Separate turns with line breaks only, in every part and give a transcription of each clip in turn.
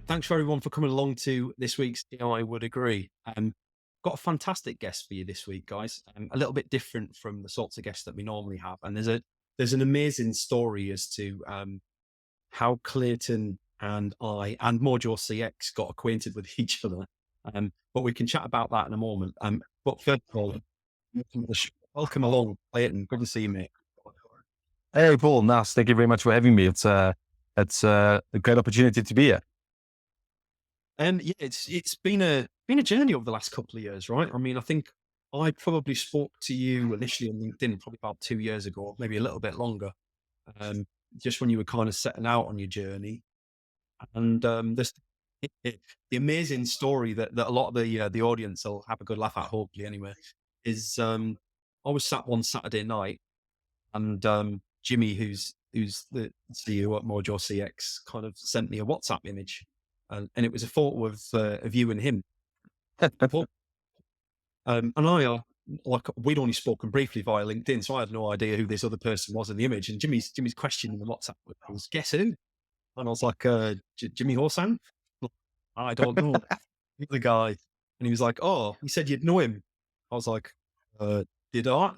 Thanks for everyone for coming along to this week's I Would Agree. Got a fantastic guest for you this week, guys. A little bit different from the sorts of guests that we normally have, and there's an amazing story as to how Clayton and I and MOJO-CX got acquainted with each other. But we can chat about that in a moment. But first of all, welcome to the show. Welcome along, Clayton. Good to see you, mate.
Hey, Paul. Nice. Thank you very much for having me. It's a great opportunity to be here.
And yeah, it's been a journey over the last couple of years, right? I mean, I think I probably spoke to you initially on LinkedIn probably about 2 years ago, maybe a little bit longer. Um, just when you were kind of setting out on your journey, and this the amazing story that a lot of the audience will have a good laugh at, hopefully anyway, is I was sat one Saturday night, and Jimmy, who's the CEO at MOJO-CX, kind of sent me a WhatsApp image, and it was a photo of you and him. And like we'd only spoken briefly via LinkedIn, so I had no idea who this other person was in the image. And Jimmy's question in the WhatsApp was, "Guess who?" And I was like, "Jimmy Horsan." I don't know the guy, and he was like, "Oh, he said you'd know him." I was like, "Did I?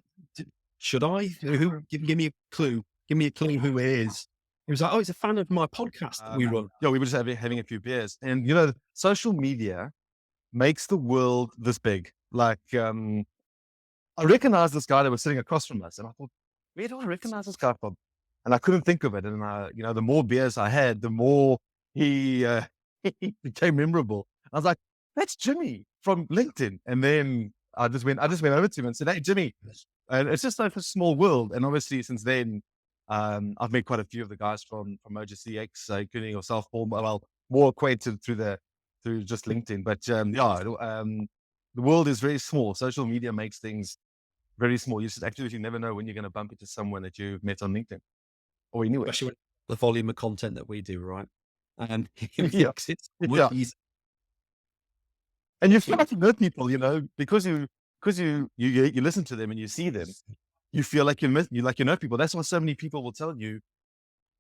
Should I? Who? Give me a clue. Give me a clue who he is." He was like, "Oh, he's a fan of my podcast that we run."
Yeah, we were just having a few beers, and social media makes the world this big. I recognized this guy that was sitting across from us, and I thought, where do I recognize this guy from? And I couldn't think of it. And the more beers I had, the more he he became memorable. I was like, "That's Jimmy from LinkedIn." And then I just went over to him and said, "Hey, Jimmy." And it's just like a small world. And obviously, since then, I've met quite a few of the guys from MOJO-CX, including yourself, Paul. Well, more acquainted through just LinkedIn. But the world is very small. Social media makes things very small. You just absolutely never know when you're going to bump into someone that you've met on LinkedIn or anywhere.
Especially with the volume of content that we do, right? And it
Yeah,
makes it so much
yeah.
easier.
And you start to know people, because you listen to them and you see them, you feel like you know people. That's why so many people will tell you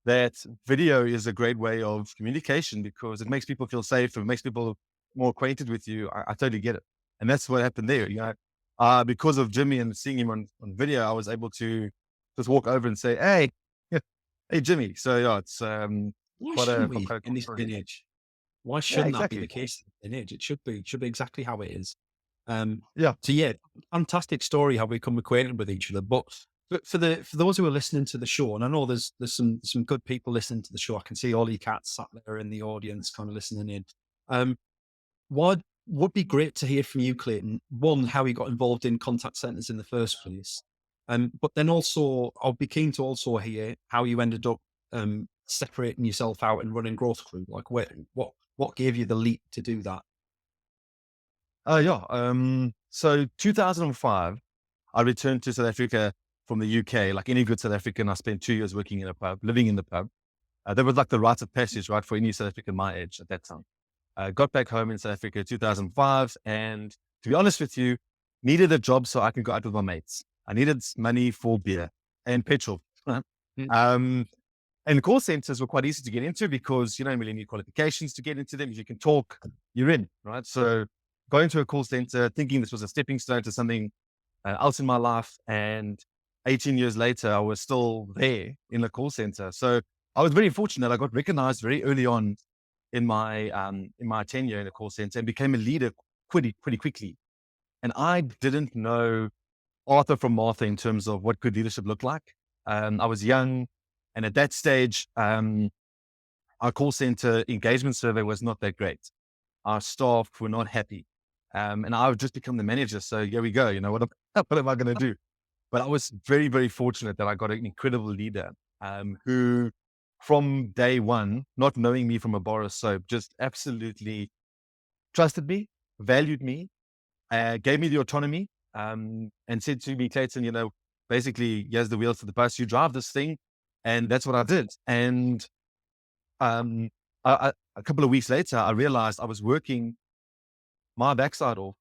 that video is a great way of communication because it makes people feel safe. It makes people more acquainted with you. I totally get it. And that's what happened there. Because of Jimmy and seeing him on video, I was able to just walk over and say, "Hey, hey, Jimmy." So yeah, it's
Why
quite
shouldn't
a
we
quite a
in
cool
this day
story.
and age? Why
Yeah,
shouldn't that be the
exactly.
case in age? It should be exactly how it is. Um,
Yeah.
so yeah, fantastic story how we become acquainted with each other. But for those who are listening to the show, and I know there's some good people listening to the show. I can see all your cats sat there in the audience, kind of listening in. Um, what would be great to hear from you, Clayton? One, how you got involved in contact centers in the first place, but then also I'll be keen to also hear how you ended up separating yourself out and running Growth Crew. Like, what gave you the leap to do that?
Yeah. So 2005, I returned to South Africa from the UK. Like any good South African, I spent 2 years working in a pub, living in the pub. That was like the rite of passage, right, for any South African my age at that time. Got back home in South Africa 2005, and to be honest with you, needed a job so I can go out with my mates. I needed money for beer and petrol. Right?
Mm.
Um, and call centers were quite easy to get into because you don't really need qualifications to get into them. If you can talk, you're in, right? So going to a call center, thinking this was a stepping stone to something else in my life, and 18 years later, I was still there in the call center. So I was very fortunate. I got recognized very early on in my tenure in the call center and became a leader pretty quickly. And I didn't know Arthur from Martha in terms of what good leadership looked like. I was young, and at that stage, our call center engagement survey was not that great. Our staff were not happy, and I've just become the manager. So here we go. What am I going to do? But I was very fortunate that I got an incredible leader who, from day one, not knowing me from a bar of soap, just absolutely trusted me, valued me, gave me the autonomy, and said to me, "Clayton, basically, here's the wheels to the bus. You drive this thing." And that's what I did. And um, a couple of weeks later, I realized I was working my backside off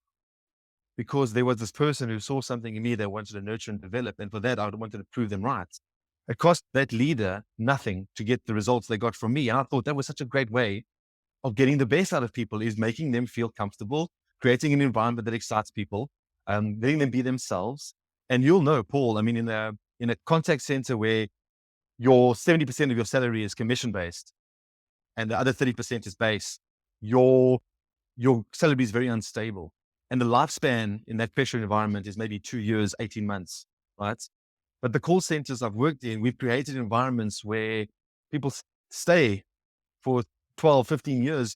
because there was this person who saw something in me they wanted to nurture and develop. And for that, I wanted to prove them right. It cost that leader nothing to get the results they got from me. And I thought that was such a great way of getting the best out of people is making them feel comfortable, creating an environment that excites people, letting them be themselves. And you'll know, Paul, I mean, in a contact center where your 70% of your salary is commission based and the other 30% is base, your salary is very unstable. And the lifespan in that pressure environment is maybe 2 years, 18 months, right? But the call centers I've worked in, we've created environments where people stay for 12, 15 years,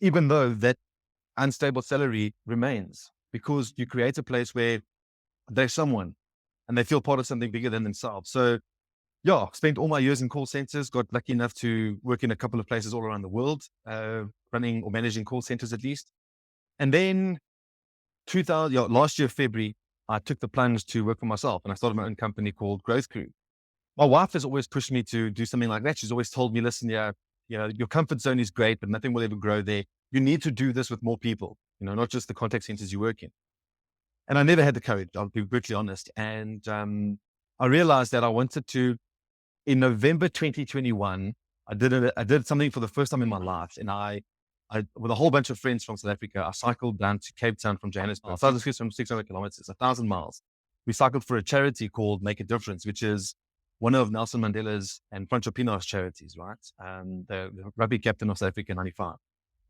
even though that unstable salary remains, because you create a place where they're someone and they feel part of something bigger than themselves. So yeah, spent all my years in call centers, got lucky enough to work in a couple of places all around the world, running or managing call centers at least. And then last year, February, I took the plunge to work for myself and I started my own company called Growth Crew. My wife has always pushed me to do something like that. She's always told me, listen, yeah, your comfort zone is great, but nothing will ever grow there. You need to do this with more people, not just the contact centers you work in. And I never had the courage, I'll be brutally honest. And I realized that I wanted to, in November 2021, I did something for the first time in my life. And I, with a whole bunch of friends from South Africa, I cycled down to Cape Town from Johannesburg. So I was from 600 kilometers, 1,000 miles. We cycled for a charity called Make a Difference, which is one of Nelson Mandela's and Franco Pino's charities, right? The rugby captain of South Africa, 95.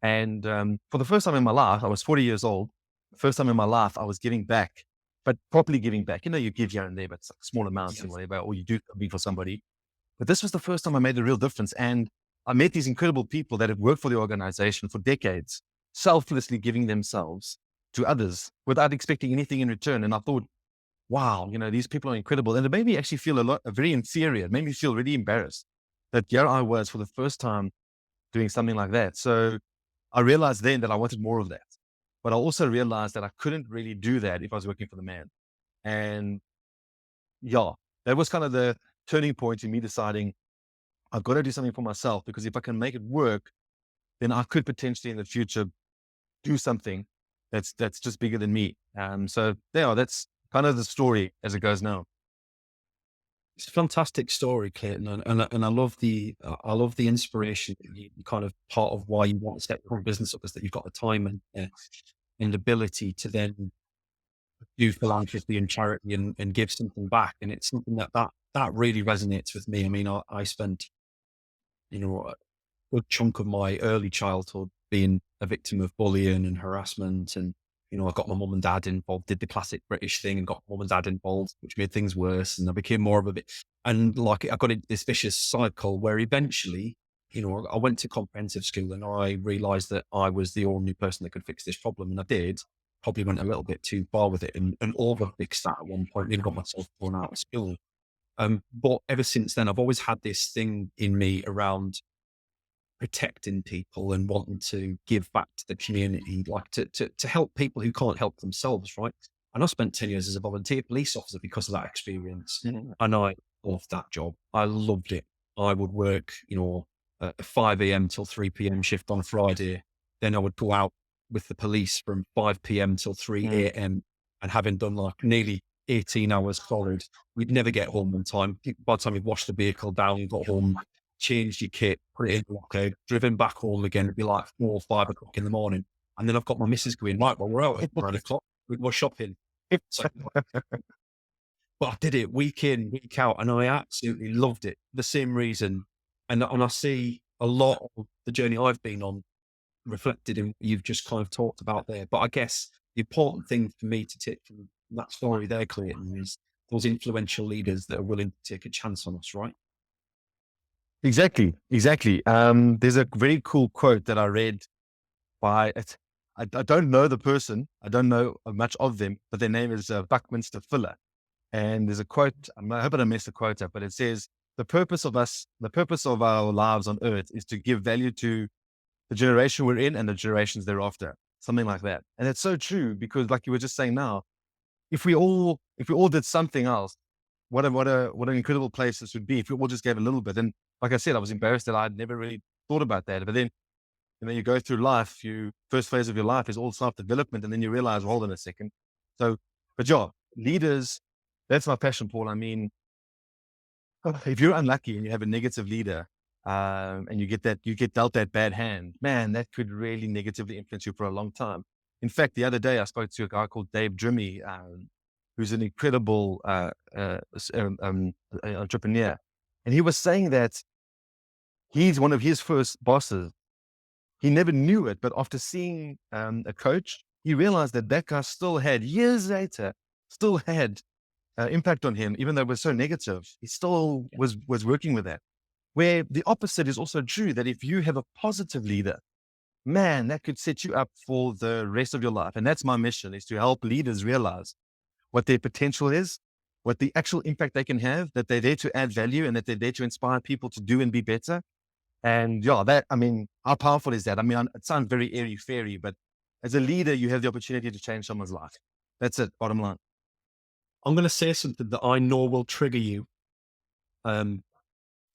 And for the first time in my life, I was 40 years old. The first time in my life, I was giving back, but properly giving back. You give here and there, but it's like small amounts and whatever, or you do something for somebody. But this was the first time I made a real difference. And I met these incredible people that had worked for the organization for decades, selflessly giving themselves to others without expecting anything in return. And I thought, wow, these people are incredible. And it made me actually feel very inferior. It made me feel really embarrassed that here I was for the first time doing something like that. So I realized then that I wanted more of that. But I also realized that I couldn't really do that if I was working for the man. And yeah, that was kind of the turning point in me deciding I've got to do something for myself, because if I can make it work, then I could potentially in the future do something that's just bigger than me. So yeah, that's kind of the story as it goes now.
It's a fantastic story, Clayton, and I love the inspiration. Kind of part of why you want to set your own business up is that you've got the time and ability to then do philanthropy and charity and give something back. And it's something that really resonates with me. I mean, I spent a good chunk of my early childhood being a victim of bullying and harassment, and I got my mum and dad involved, did the classic British thing and got mum and dad involved, which made things worse. And I became more of a bit, and like I got into this vicious cycle where eventually, I went to comprehensive school and I realized that I was the only person that could fix this problem. And I did. Probably went a little bit too far with it and over fixed that at one point, and even got myself thrown out of school. But ever since then, I've always had this thing in me around protecting people and wanting to give back to the community, like to help people who can't help themselves, right? And I spent 10 years as a volunteer police officer because of that experience. And I loved that job. I loved it. I would work, a 5 a.m. till 3 p.m. shift on a Friday. Then I would go out with the police from 5 p.m. till 3 a.m. And having done like nearly 18 hours solid, we'd never get home on time. By the time you'd washed the vehicle down, got home, changed your kit, put it in the locker, driven back home again, it'd be like 4 or 5 o'clock in the morning. And then I've got my missus going, right, well, we're out at 9 o'clock, we go shopping. So, but I did it week in, week out, and I absolutely loved it. The same reason. And I see a lot of the journey I've been on reflected in what you've just kind of talked about there. But I guess the important thing for me to take from that story there, Clayton, is those influential leaders that are willing to take a chance on us, right?
Exactly. There's a very cool quote that I read I don't know the person. I don't know much of them, but their name is Buckminster Fuller. And there's a quote, I hope I don't mess the quote up, but it says, the purpose of our lives on earth is to give value to the generation we're in and the generations thereafter. Something like that. And it's so true, because like you were just saying now, if we all did something else, what an incredible place this would be if we all just gave a little bit. And like I said, I was embarrassed that I'd never really thought about that. But then, you go through life, first phase of your life is all self-development. And then you realize, well, hold on a second. So, but yeah, leaders, that's my passion, Paul. I mean, if you're unlucky and you have a negative leader, and you get dealt that bad hand, man, that could really negatively influence you for a long time. In fact, the other day I spoke to a guy called Dave Drimmy, who's an incredible entrepreneur, and he was saying that he's one of his first bosses. He never knew it, but after seeing a coach, he realized that that guy still had years later, still had impact on him, even though it was so negative. He still was working with that. Where the opposite is also true, that if you have a positive leader, man, that could set you up for the rest of your life. And that's my mission, is to help leaders realize what their potential is, what the actual impact they can have, that they're there to add value and that they're there to inspire people to do and be better. And yeah, that, I mean, how powerful is that? I mean, it sounds very airy fairy, but as a leader, you have the opportunity to change someone's life. That's it, bottom line.
I'm going to say something that I know will trigger you. Um,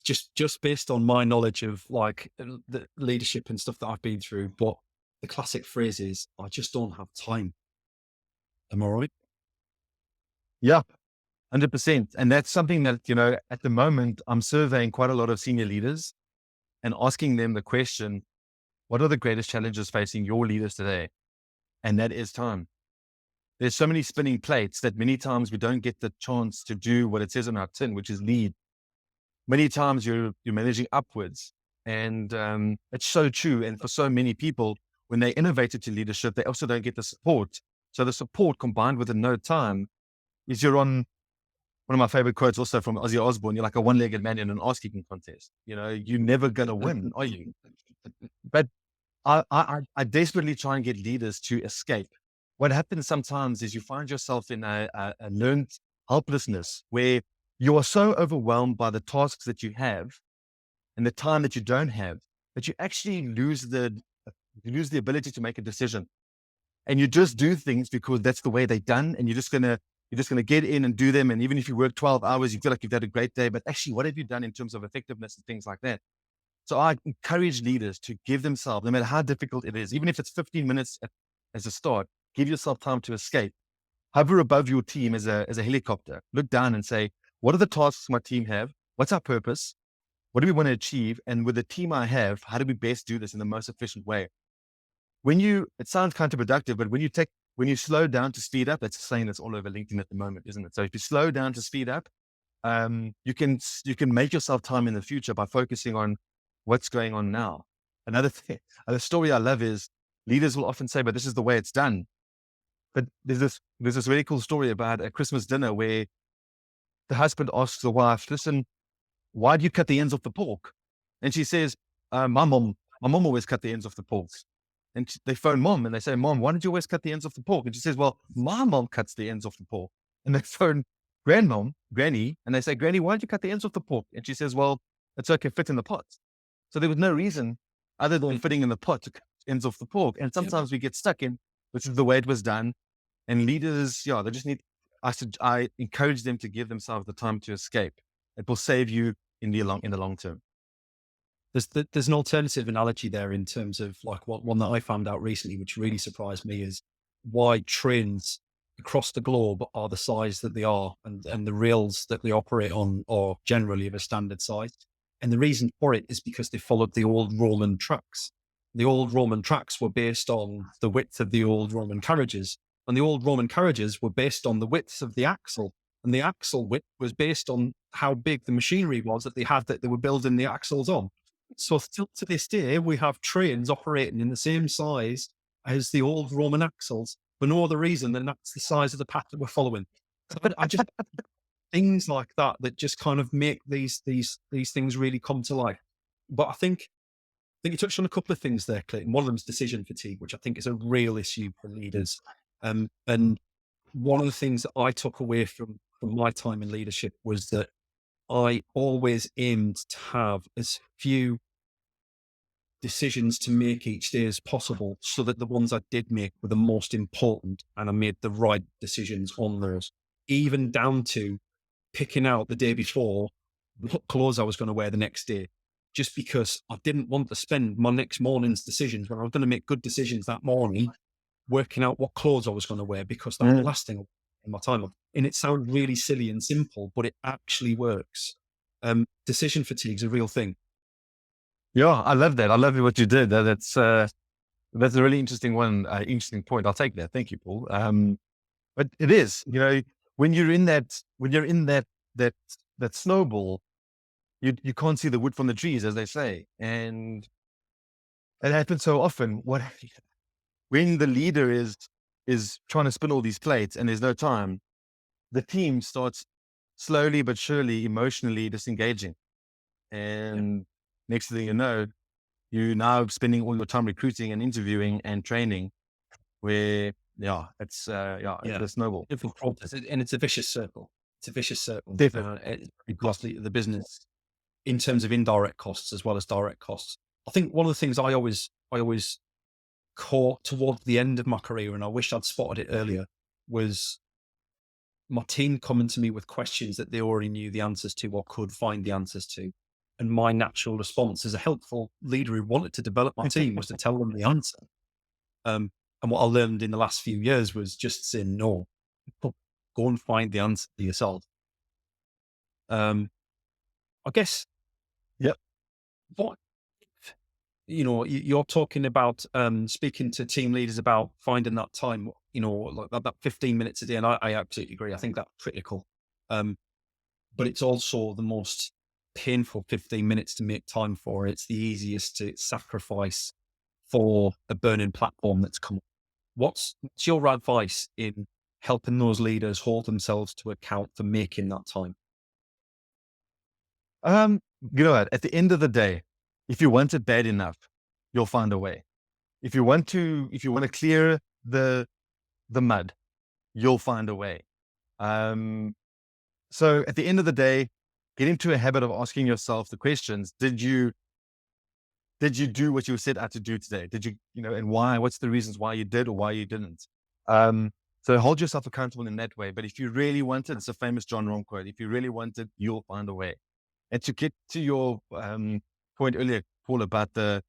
just based on my knowledge of like the leadership and stuff that I've been through. But the classic phrase is, I just don't have time. Am I right?
Yeah, 100%. And that's something that, at the moment, I'm surveying quite a lot of senior leaders and asking them the question, what are the greatest challenges facing your leaders today? And that is time. There's so many spinning plates that many times we don't get the chance to do what it says on our tin, which is lead. Many times you're managing upwards, and it's so true. And for so many people, when they innovate into leadership, they also don't get the support. So the support combined with the no time is, you're on one of my favorite quotes also from Ozzy Osbourne. You're like a one-legged man in an ass-kicking contest. You're never going to win, are you? But I desperately try and get leaders to escape. What happens sometimes is you find yourself in a learned helplessness where you are so overwhelmed by the tasks that you have and the time that you don't have, that you actually lose the ability to make a decision. And you just do things because that's the way they're done. And you're just gonna get in and do them. And even if you work 12 hours, you feel like you've had a great day, but actually, what have you done in terms of effectiveness and things like that? So I encourage leaders to give themselves, no matter how difficult it is, even if it's 15 minutes as a start, give yourself time to escape. Hover above your team as a helicopter. Look down and say, what are the tasks my team have? What's our purpose? What do we want to achieve? And with the team I have, how do we best do this in the most efficient way? It sounds counterproductive, but when you slow down to speed up, that's a saying that's all over LinkedIn at the moment, isn't it? So if you slow down to speed up, you can make yourself time in the future by focusing on what's going on now. Another thing, the story I love is, leaders will often say, but this is the way it's done. But there's this really cool story about a Christmas dinner where the husband asks the wife, listen, why do you cut the ends off the pork? And she says, my mom always cut the ends off the pork. And they phone mom and they say, Mom, why did you always cut the ends off the pork? And she says, well, my mom cuts the ends off the pork. And they phone Granny, and they say, Granny, why did you cut the ends off the pork? And she says, well, it's okay, fit in the pot. So there was no reason other than fitting in the pot to cut ends off the pork. And sometimes we get stuck in, which is the way it was done. And leaders, yeah, they just need, I encourage them to give themselves the time to escape. It will save you in the long term.
There's an alternative analogy there in terms of like one that I found out recently, which really surprised me, is why trains across the globe are the size that they are, and the rails that they operate on are generally of a standard size. And the reason for it is because they followed the old Roman tracks. The old Roman tracks were based on the width of the old Roman carriages, and the old Roman carriages were based on the width of the axle. And the axle width was based on how big the machinery was that they had, that they were building the axles on. So still to this day, we have trains operating in the same size as the old Roman axles for no other reason than that's the size of the path that we're following. But I just things like that just kind of make these things really come to life. But I think you touched on a couple of things there, Clayton. One of them is decision fatigue, which I think is a real issue for leaders. And one of the things that I took away from my time in leadership was that I always aimed to have as few decisions to make each day as possible, so that the ones I did make were the most important and I made the right decisions on those, even down to picking out the day before what clothes I was going to wear the next day, just because I didn't want to spend my next morning's decisions, when I was going to make good decisions that morning, working out what clothes I was going to wear, because that was the last thing in my time. And it sounds really silly and simple, but it actually works. Decision fatigue is a real thing.
Yeah, I love that. I love what you did. That's a really interesting one. Interesting point. I'll take that. Thank you, Paul. But it is, when you're in that, that snowball, you can't see the wood from the trees, as they say. And it happens so often. When the leader is trying to spin all these plates and there's no time, the team starts slowly but surely emotionally disengaging.
Yeah.
And next thing you know, you're now spending all your time recruiting and interviewing and training where, it's
Yeah.
a snowball.
Different process, and it's a vicious circle. It's a vicious circle.
Definitely.
It's very
Yeah.
costly to the business in terms of indirect costs as well as direct costs. I think one of the things I always caught towards the end of my career, and I wish I'd spotted it earlier, was my team coming to me with questions that they already knew the answers to or could find the answers to. And my natural response as a helpful leader who wanted to develop my team was to tell them the answer. Um, and what I learned in the last few years was just say no. Go and find the answer for yourself. Um, I guess
Yep.
what you're talking about speaking to team leaders about finding that time, like that 15 minutes a day, and I absolutely agree. I think that's critical. Um, but it's also the most painful 15 minutes to make time for. It's the easiest to sacrifice for a burning platform that's come. What's your advice in helping those leaders hold themselves to account for making that time?
You know what? At the end of the day, if you want it bad enough, you'll find a way. If you want to clear the mud, you'll find a way. Um, so at the end of the day, get into a habit of asking yourself the questions. Did you do what you set out to do today? Did you, and why? What's the reasons why you did or why you didn't? Um, so hold yourself accountable in that way. But if you really want it, it's a famous John Ron quote. If you really want it, you'll find a way. And to get to your point earlier, Paul, about the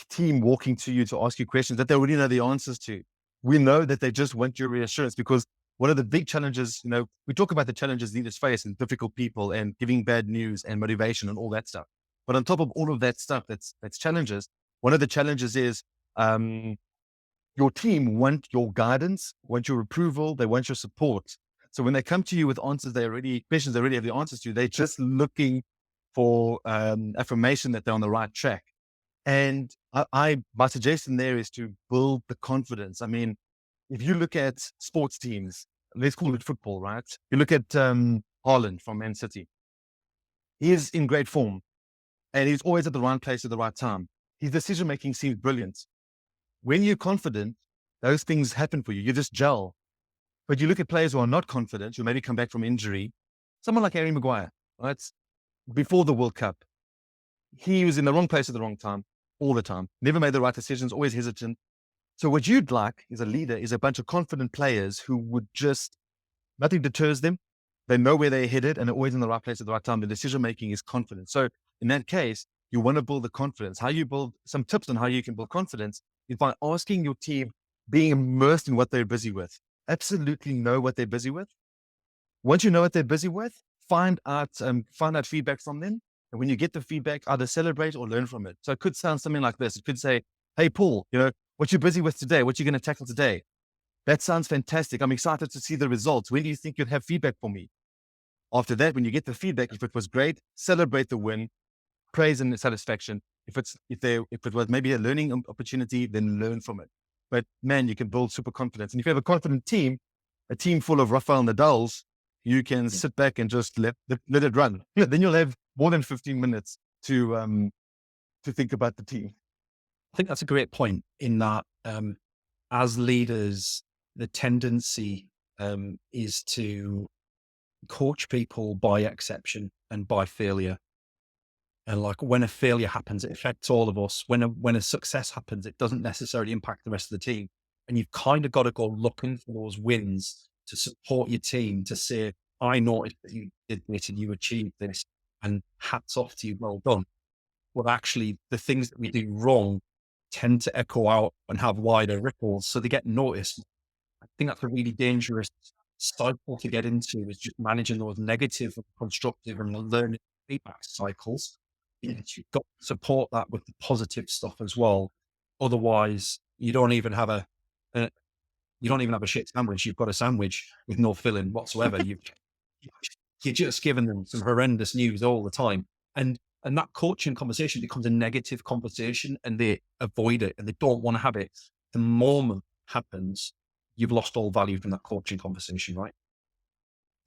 team walking to you to ask you questions that they already know the answers to. We know that they just want your reassurance, because one of the big challenges, we talk about the challenges leaders face and difficult people and giving bad news and motivation and all that stuff. But on top of all of that stuff, that's challenges. One of the challenges is um, your team want your guidance, want your approval, they want your support. So when they come to you with questions they already have the answers to, they're just looking for affirmation that they're on the right track. And my suggestion there is to build the confidence. I mean, if you look at sports teams, let's call it football, right? You look at Haaland from Man City. He is in great form and he's always at the right place at the right time. His decision making seems brilliant. When you're confident, those things happen for you. You just gel. But you look at players who are not confident, who maybe come back from injury, someone like Harry Maguire, right? Before the World Cup, he was in the wrong place at the wrong time all the time, never made the right decisions, always hesitant. So what you'd like as a leader is a bunch of confident players who would just, nothing deters them. They know where they're headed and they're always in the right place at the right time. The decision making is confident. So in that case, you want to build the confidence. How you build some tips on how you can build confidence is by asking your team, being immersed in what they're busy with. Absolutely know what they're busy with. Once you know what they're busy with, find out feedback from them. And when you get the feedback, either celebrate or learn from it. So it could sound something like this. It could say, hey, Paul, what you're busy with today, what you're going to tackle today. That sounds fantastic. I'm excited to see the results. When do you think you'd have feedback for me? After that, when you get the feedback, if it was great, celebrate the win, praise and satisfaction. If it was maybe a learning opportunity, then learn from it. But man, you can build super confidence. And if you have a confident team, a team full of Rafael Nadals, you can
Yeah.
sit back and just let it run. Then you'll have more than 15 minutes to think about the team.
I think that's a great point in that as leaders, the tendency is to coach people by exception and by failure. And like when a failure happens, it affects all of us. When a success happens, it doesn't necessarily impact the rest of the team. And you've kind of got to go looking for those wins to support your team to say, I noticed that you did this and you achieved this, and hats off to you, well done. Well, actually, the things that we do wrong tend to echo out and have wider ripples, so they get noticed. I think that's a really dangerous cycle to get into, is just managing those negative and constructive and learning feedback cycles. You've got to support that with the positive stuff as well. Otherwise, you don't even have a you don't even have a shit sandwich. You've got a sandwich with no filling whatsoever. You're just giving them some horrendous news all the time. And that coaching conversation becomes a negative conversation, and they avoid it and they don't want to have it. The moment it happens, you've lost all value from that coaching conversation, right?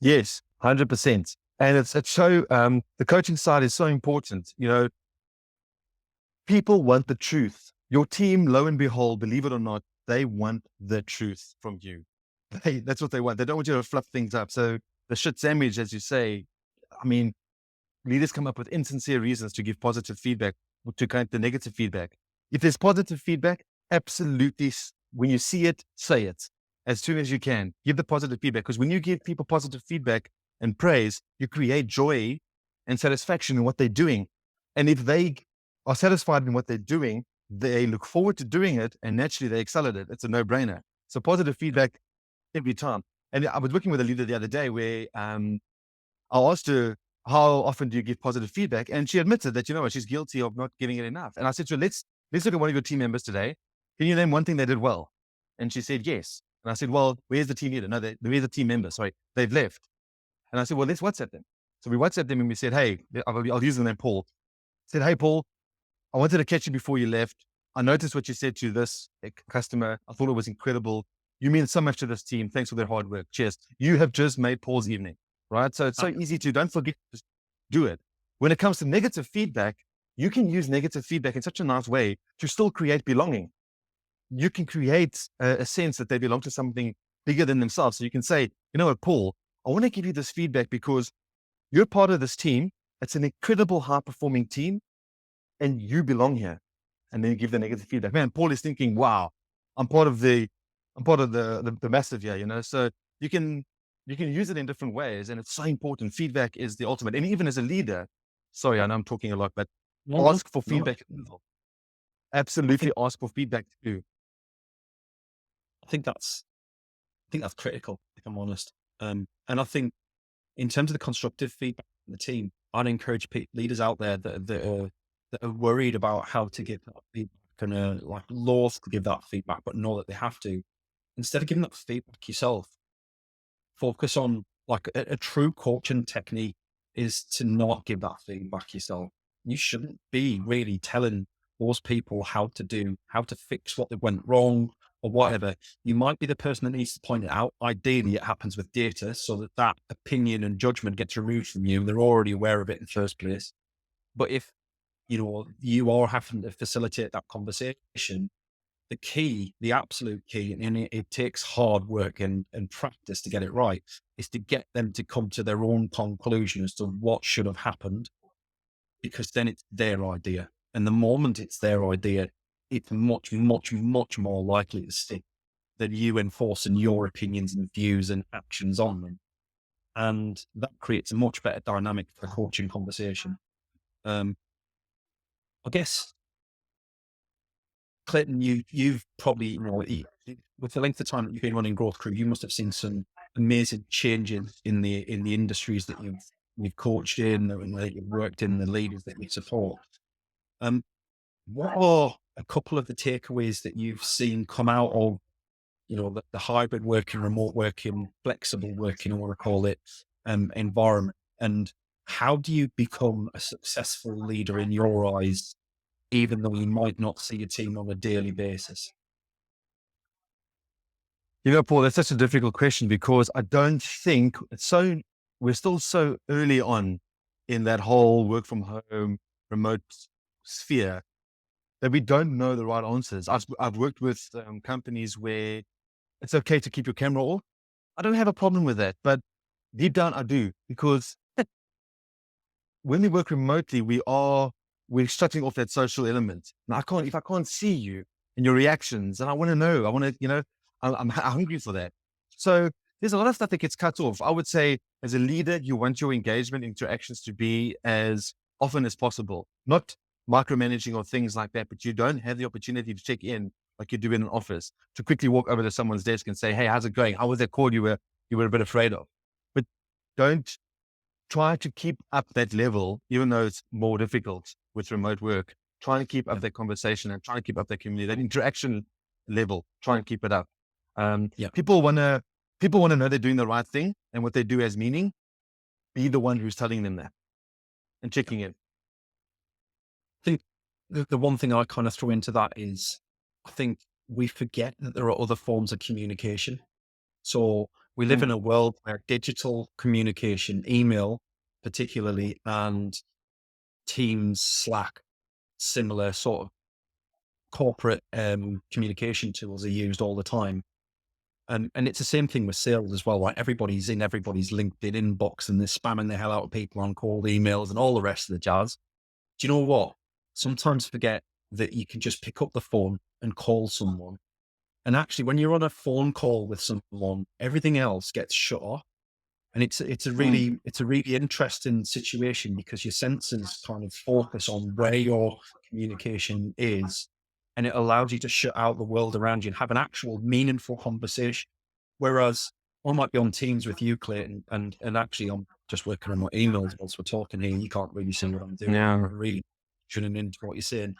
Yes, 100%. And it's so, the coaching side is so important. People want the truth. Your team, lo and behold, believe it or not, they want the truth from you. That's what they want. They don't want you to fluff things up. So the shit sandwich, as you say, I mean, leaders come up with insincere reasons to give positive feedback, to kind of the negative feedback. If there's positive feedback, absolutely, when you see it, say it as soon as you can. Give the positive feedback, because when you give people positive feedback and praise, you create joy and satisfaction in what they're doing. And if they are satisfied in what they're doing, they look forward to doing it, and naturally they excel at it. It's a no-brainer. So positive feedback every time. And I was working with a leader the other day where I asked her, how often do you give positive feedback? And she admitted that, she's guilty of not giving it enough. And I said to her, let's look at one of your team members today. Can you name one thing they did well? And she said, yes. And I said, well, where's the team leader? No, where's the team member? Sorry, they've left. And I said, well, let's WhatsApp them. So we WhatsApped them and we said, hey, I'll use the name Paul. I said, hey, Paul, I wanted to catch you before you left. I noticed what you said to this customer. I thought it was incredible. You mean so much to this team. Thanks for their hard work. Cheers. You have just made Paul's evening, right? So it's so easy to, don't forget to do it. When it comes to negative feedback, you can use negative feedback in such a nice way to still create belonging. You can create a sense that they belong to something bigger than themselves. So you can say, you know what, Paul, I want to give you this feedback because you're part of this team. It's an incredible high performing team and you belong here. And then you give the negative feedback. Man, Paul is thinking, wow, I'm part of the massive here, so you can use it in different ways. And it's so important. Feedback is the ultimate. And even as a leader, sorry, I know I'm talking a lot, but ask for feedback. Absolutely ask for feedback too.
I think that's critical, if I'm honest. And I think in terms of the constructive feedback from the team, I'd encourage leaders out there that are worried about how to give that feedback and like loath to give that feedback, but know that they have to. Instead of giving that feedback yourself, focus on like a true coaching technique is to not give that feedback yourself. You shouldn't be really telling those people how to fix what they went wrong or whatever. You might be the person that needs to point it out. Ideally, it happens with data so that opinion and judgment gets removed from you. They're already aware of it in the first place. But if, you are having to facilitate that conversation, the absolute key, and it takes hard work and practice to get it right, is to get them to come to their own conclusion as to what should have happened, because then it's their idea. And the moment it's their idea, it's much, much, much more likely to stick than you enforcing your opinions and views and actions on them. And that creates a much better dynamic for a coaching conversation. I guess, Clayton, you've probably, with the length of time that you've been running Growth Crew, you must have seen some amazing changes in the industries that you've coached in and that you've worked in, the leaders that you support. What are a couple of the takeaways that you've seen come out of, the hybrid working, remote working, flexible working, I want to call it, environment? And how do you become a successful leader in your eyes, even though you might not see your team on a daily basis?
Paul, that's such a difficult question because I don't think we're still so early on in that whole work from home, remote sphere that we don't know the right answers. I've worked with companies where it's okay to keep your camera off. I don't have a problem with that, but deep down I do, because when we work remotely, we're shutting off that social element. Now if I can't see you and your reactions, and I want to know, I'm hungry for that. So there's a lot of stuff that gets cut off. I would say as a leader, you want your engagement interactions to be as often as possible, not micromanaging or things like that, but you don't have the opportunity to check in like you do in an office, to quickly walk over to someone's desk and say, hey, how's it going? How was that call you were a bit afraid of? But don't try to keep up that level, even though it's more difficult. with remote work, try and keep
Yeah.
up that conversation and try and keep up that community, that interaction level, try and keep it up.
Yeah.
People want to know they're doing the right thing and what they do has meaning. Be the one who's telling them that and checking in.
I think the one thing I kind of throw into that is I think we forget that there are other forms of communication. So we live in
Mm.
a world where digital communication, email particularly, and Teams, Slack, similar sort of corporate communication tools are used all the time. And it's the same thing with sales as well, right? Everybody's in everybody's LinkedIn inbox and they're spamming the hell out of people on cold emails and all the rest of the jazz. Do you know what? Sometimes forget that you can just pick up the phone and call someone. And actually, when you're on a phone call with someone, everything else gets shut off. And
Mm.
it's a really interesting situation because your senses kind of focus on where your communication is, and it allows you to shut out the world around you and have an actual meaningful conversation. Whereas I might be on Teams with you, Clayton, and actually I'm just working on my emails whilst we're talking here. You can't really see what I'm doing.
Yeah.
I'm really tuning into what you're saying.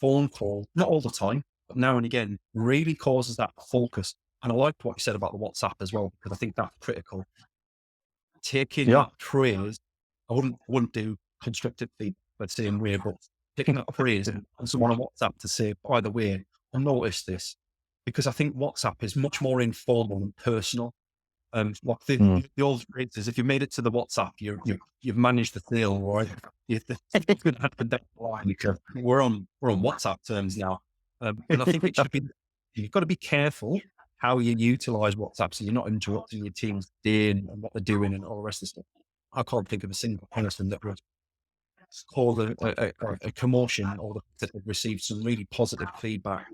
Phone call, not all the time, but now and again, really causes that focus. And I like what you said about the WhatsApp as well, because I think that's critical. Taking
Yeah.
that praise, I wouldn't do constructive feedback the same way, but taking that praise and someone on WhatsApp to say, by the way, I noticed this, because I think WhatsApp is much more informal and personal. Like
Mm.
the old phrase is, if you made it to the WhatsApp, you've managed the sale, right? It's going to happen that line because we're on WhatsApp terms now, and I think it should be. You've got to be careful how you utilize WhatsApp so you're not interrupting your team's day and what they're doing and all the rest of the stuff. I can't think of a single person that would cause a commotion or that would receive some really positive feedback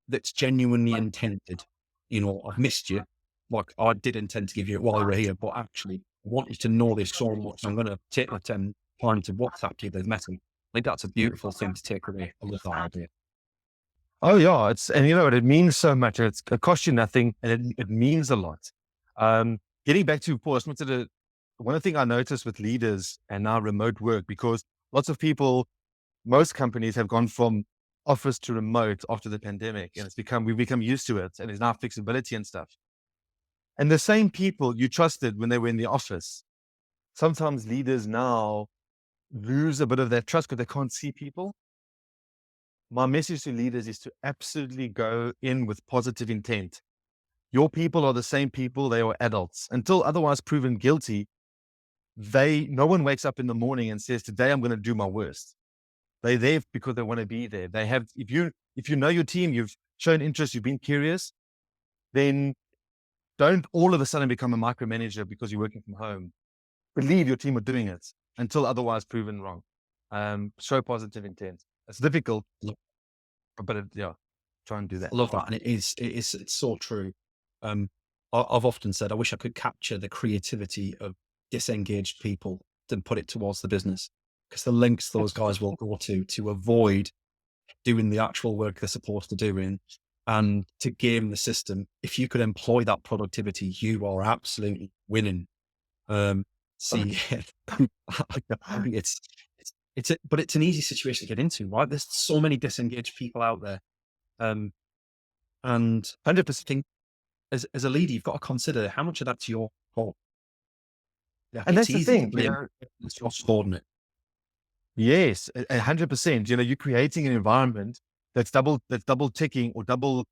that's genuinely intended. You know, I've missed you. Like I did intend to give you it while we were here, but actually I want you to know this so much. I'm going to take my time to WhatsApp you the message. I think that's a beautiful thing to take away. I love that idea.
Oh yeah, and you know what, it means so much. It costs you nothing, and it means a lot. Getting back to Paul, I just wanted to, one thing I noticed with leaders and now remote work, because lots of people, most companies have gone from office to remote after the pandemic, and we've become used to it, and there's now flexibility and stuff. And the same people you trusted when they were in the office, sometimes leaders now lose a bit of that trust because they can't see people. My message to leaders is to absolutely go in with positive intent. Your people are the same people, they are adults. Until otherwise proven guilty, no one wakes up in the morning and says, today I'm going to do my worst. They're there because they want to be there. They have, if you know your team, you've shown interest, you've been curious, then don't all of a sudden become a micromanager because you're working from home. Believe your team are doing it until otherwise proven wrong. Show positive intent. It's difficult, but yeah, try and do that.
I love that. And it's so true. I've often said, I wish I could capture the creativity of disengaged people and put it towards the business, because the lengths those guys will go to avoid doing the actual work they're supposed to do and to game the system. If you could employ that productivity, you are absolutely winning. See, I think but it's an easy situation to get into, right? There's so many disengaged people out there. Um, and 100% as a leader, you've got to consider how much of that's your fault. Yeah,
And
it's
that's the
easy to
thing,
blame. It's your subordinate.
yes, 100%. You're creating an environment that's double ticking or double,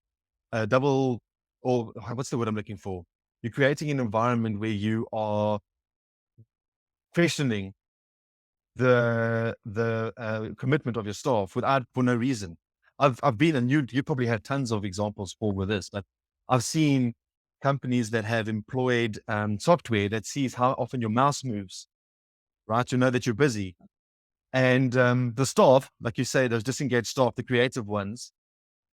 or what's the word I'm looking for? You're creating an environment where you are questioning the commitment of your staff for no reason. I've been, and you probably had tons of examples for with this, but I've seen companies that have employed software that sees how often your mouse moves, right? To know that you're busy. And the staff, like you say, those disengaged staff, the creative ones,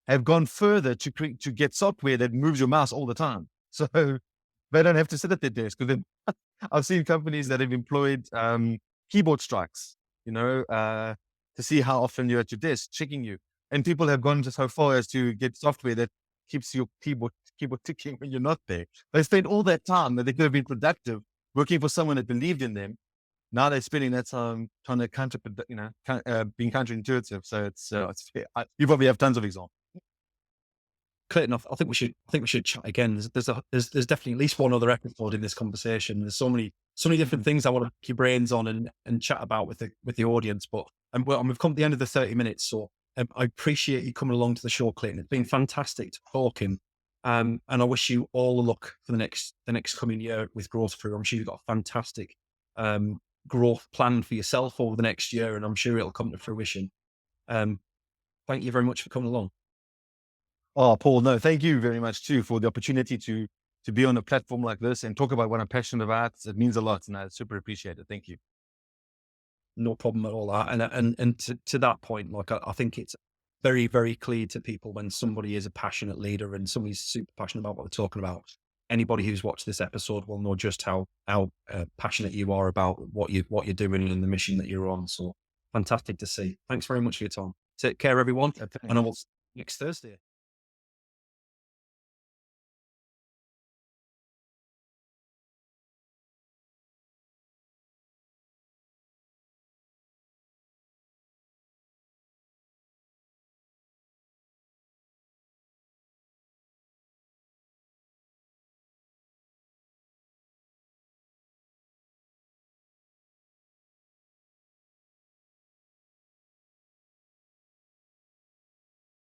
have gone further to get software that moves your mouse all the time. So they don't have to sit at their desk. Because I've seen companies that have employed keyboard strikes, to see how often you're at your desk, checking you. And people have gone so far as to get software that keeps your keyboard ticking when you're not there. They spent all that time that they could have been productive working for someone that believed in them, now they're spending that time trying to being counterintuitive. So it's you probably have tons of examples.
Clayton, I think we should chat again. There's definitely at least one other episode in this conversation. There's so many different things I want to pick your brains on and chat about with the audience. But we've come to the end of the 30 minutes, so I appreciate you coming along to the show, Clayton. It's been fantastic talking, and I wish you all the luck for the next coming year with Growth Through. I'm sure you've got a fantastic growth plan for yourself over the next year, and I'm sure it'll come to fruition. Um, Thank you very much for coming along.
Oh, Paul, no, thank you very much too for the opportunity to be on a platform like this and talk about what I'm passionate about. It means a lot, and I super appreciate it. Thank you.
No problem at all. And to that point, like I think it's very, very clear to people when somebody is a passionate leader and somebody's super passionate about what they're talking about. Anybody who's watched this episode will know just how passionate you are about what you're doing and the mission that you're on. So fantastic to see. Thanks very much for your time. Take care, everyone, and I will see you next Thursday.